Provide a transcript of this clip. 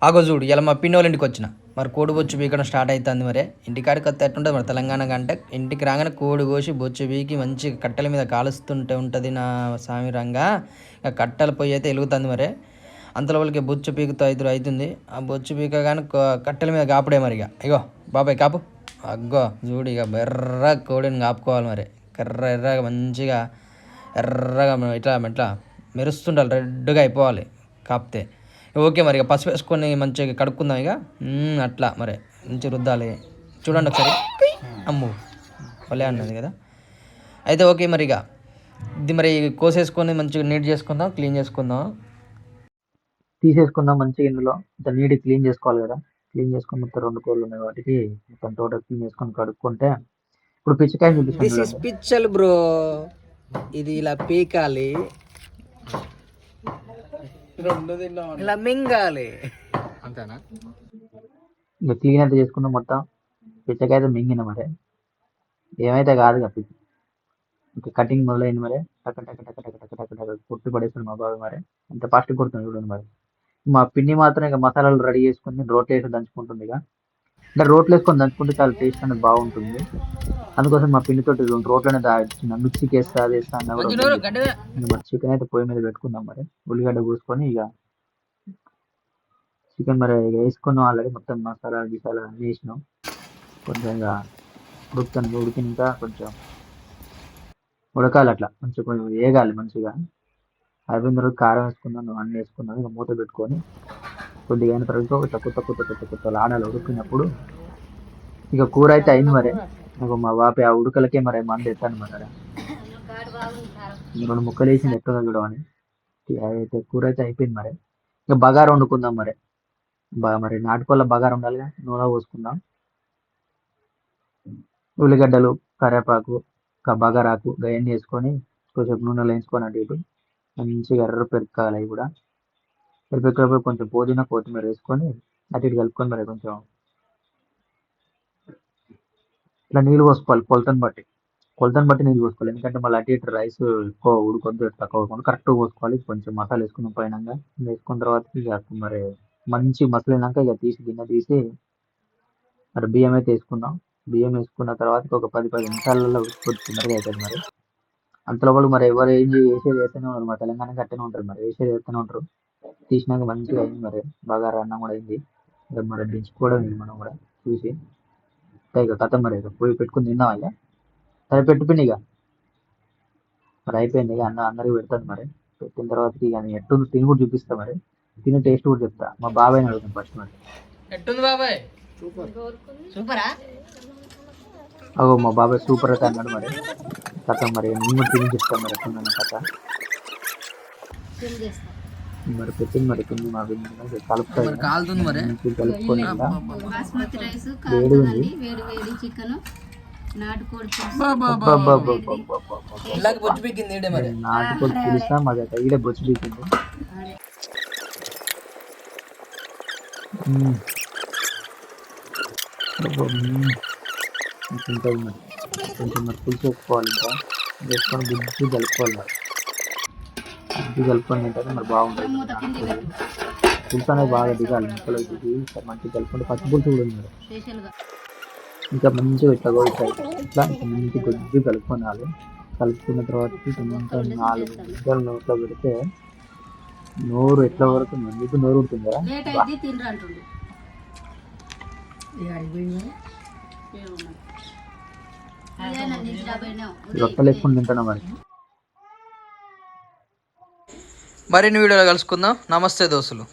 ఆగో చూడు ఇలా మా పిన్నోళ్ళ ఇంటికి వచ్చిన మరి కోడి బొచ్చు పీకడం స్టార్ట్ అవుతుంది. మరి ఇంటికాడికి వస్తే ఎట్టుంటుంది మరి తెలంగాణ కంటే ఇంటికి రాగానే కోడి కోసి బొచ్చు పీకి మంచిగా కట్టెల మీద కాలుస్తుంటే ఉంటుంది నా స్వామి రంగా. ఇక కట్టెల పొయ్యి అయితే వెలుగుతుంది. మరి అంతలో వాళ్ళకి బొచ్చు పీకుతూ అవుతుంది. ఆ బొచ్చు పీకగానే కట్టెల మీద కాపుడే మరి. ఇగో బాబాయ్ కాపు. అగ్గో చూడు ఇక బెర్ర కోడిని కాపుకోవాలి మరి. ఎర్రగా మంచిగా ఎర్రగా ఇట్లా మెరుస్తుండాలి, రెడ్గా అయిపోవాలి కాపితే. ఓకే మరి ఇక పసుపు వేసుకొని మంచిగా కడుక్కుందాం. ఇక అట్లా మరి మంచిగా రుద్దాలి. చూడండి ఒకసారి. అమ్ము భలే అన్నది కదా. అయితే ఓకే మరి ఇక ఇది మరి కోసేసుకొని మంచిగా నీట్ చేసుకుందాం, క్లీన్ చేసుకుందాం, తీసేసుకుందాం. మంచిగా ఇందులో ఇంత నీట్ క్లీన్ చేసుకోవాలి కదా. క్లీన్ చేసుకుని మొత్తం 2 కోళ్ళు ఉన్నాయి వాటికి మొత్తం టోటల్ క్లీన్ చేసుకొని కడుక్కుంటే ఇప్పుడు పిచ్చకాయ దిస్ ఇస్ పిచ్చల్ బ్రో. ఇది ఇలా పీకాలి, ఇలా మింగాలి, అంతేనా? ఇంకా క్లీన్ అయితే చేసుకుందాం. మొత్తం పిచ్చకాయ అయితే మింగిన మరి ఏమైతే కాదు కదా. ఇంకా కటింగ్ మొదలైంది మరి. టక టక టక టక టక టక టక కొట్టి పడేస్తుంది మా బాబు మరి. ఎంత ఫాస్ట్ కొడుతుంది చూడండి మరి. మా పిన్ని మాత్రం ఇక మసాలాలు రెడీ చేసుకుని రోట్లో వేసి దంచుకుంటుంది. ఇక అంటే రోట్లో వేసుకొని దంచుకుంటే చాలా టేస్ట్ అనేది బాగుంటుంది. అందుకోసం మా పిండితోటి 2 రోట్లనే దాచిన మిక్సీకి వేస్తా అది వేస్తా అన్న కూడా. మరి చికెన్ అయితే పొయ్యి మీద పెట్టుకుందాం మరి. ఉల్లిగడ్డ కోసుకొని ఇక చికెన్ మరి ఇక వేసుకున్నాం. ఆల్రెడీ మొత్తం మసాలా గిసాలా అన్నీ వేసినాం. కొంచెం ఇక ఉడికినాక కొంచెం ఉడకాలి అట్లా మంచిగా, కొంచెం వేగాలి మంచిగా. అయిపోయిన తర్వాత కారం వేసుకున్నాను, అన్నీ వేసుకున్నాను. ఇక మూత పెట్టుకొని కొద్దిగా అయిన తర్వాత కొత్త ఆడాలి. ఉడికినప్పుడు ఇక కూర అయితే అయింది మరి. నాకు మా బాపే ఆ ఉడకలకే మరి మంది ఎత్తాను మరి. 2 ముక్కలు వేసింది ఎట్టుందో చూడమని. అయితే కూర అయితే అయిపోయింది మరి. ఇక బగారా వండుకుందాం మరి. మరి నాటుకోళ్ళ బగారా ఉండాలిగా. నూనె పోసుకుందాం. ఉల్లిగడ్డలు, కరివేపాకు, బగారాకు అవన్నీ వేసుకొని కొంచెం నూనెలో వేసుకొని అటు ఇటు మంచిగా ఎర్ర పెరకాలి. అవి కూడా పెరిపేటప్పుడు కొంచెం పుదీనా కొత్తిమీర వేసుకొని అటు ఇటు కలుపుకొని మరి కొంచెం ఇట్లా నీళ్ళు పోసుకోవాలి. కొలతను బట్టి నీళ్ళు పోసుకోవాలి. ఎందుకంటే మళ్ళీ అటు ఇటు రైస్ ఎక్కువ ఉడుకొద్దు, తక్కువ ఉడకుండా కరెక్ట్గా పోసుకోవాలి. కొంచెం మసాలా వేసుకున్న పైన వేసుకున్న తర్వాత ఇక మరి మంచి మసలినాక ఇక గిన్నె తీసి మరి బియ్యం అయితే వేసుకుందాం. బియ్యం వేసుకున్న తర్వాత ఒక 10 నిమిషాలలో ఉడికిపోతే తొందరగా అవుతుంది మరి. అంతలో వాళ్ళు మరి ఎవరు ఏం వేసేది వేస్తూనే ఉంటారు. మా తెలంగాణ కట్టనే ఉంటారు మరి. వేసేది వేస్తూనే ఉంటారు. తీసినాక మంచిగా అయింది మరి. బాగా అన్నం కూడా అయింది. ఇక మరి దించుకోవడం మనం కూడా చూసి ఇక కథ మరి ఇక పోయి పెట్టుకుని తిందాం. ఇక సరే పెట్టుకుని ఇక మరి అయిపోయింది. ఇక అందరికి పెడతాను మరి. పెట్టిన తర్వాత ఇక ఎట్టుంది తిని కూడా చూపిస్తా మరి. తినే టేస్ట్ కూడా చెప్తా. మా బాబాయ్ అడుగుతాను ఫస్ట్ మరి. ఎట్టుంది బాబాయ్? సూపరా? అగో మా బాబాయ్ సూపర్ అయితే అన్నాడు మరి. కథ మరి నేను తిని చెప్తాను మరి ఎట్లుందన్న కథ. మరి పెట్టింది మరి కింది మా కలుపుతాయి కాలుతుంది మరి. కలుపుకొని వేడి చికెన్ నాటుకోడి పులుసా మాది ఈడే బొచ్చు పీకింది. ఉంటుంది మరి. కొంచెం మరి పులుసు వేసుకోవాలి. ఇంకా వేసుకొని గుజ్జు కలుపుకోవాలి మరి. గుజ్జు కలుపుకొని ఏంటంటే మరి బాగుంటుంది. పులుసు అనేది బాగా దిగాలి. ముక్కలు దిగి మంచిగా కలుపుకుంటే పచ్చి పులుసు కూడా ఉంది మరి. ఇంకా మంచిగా ఇట్లా ఇట్లా మంచి గుజ్జు కలుపుకోవాలి. కలుపుకున్న తర్వాత కొంచెం 4 నిమిషాలు నోట్లో పెడితే నోరు ఎట్లా వరకు మీకు నోరు ఉంటుంది కదా. రొట్టెలు వేసుకొని తింటున్నాం మరి. మరిన్ని వీడియోలో కలుసుకుందాం. నమస్తే దోస్తులు.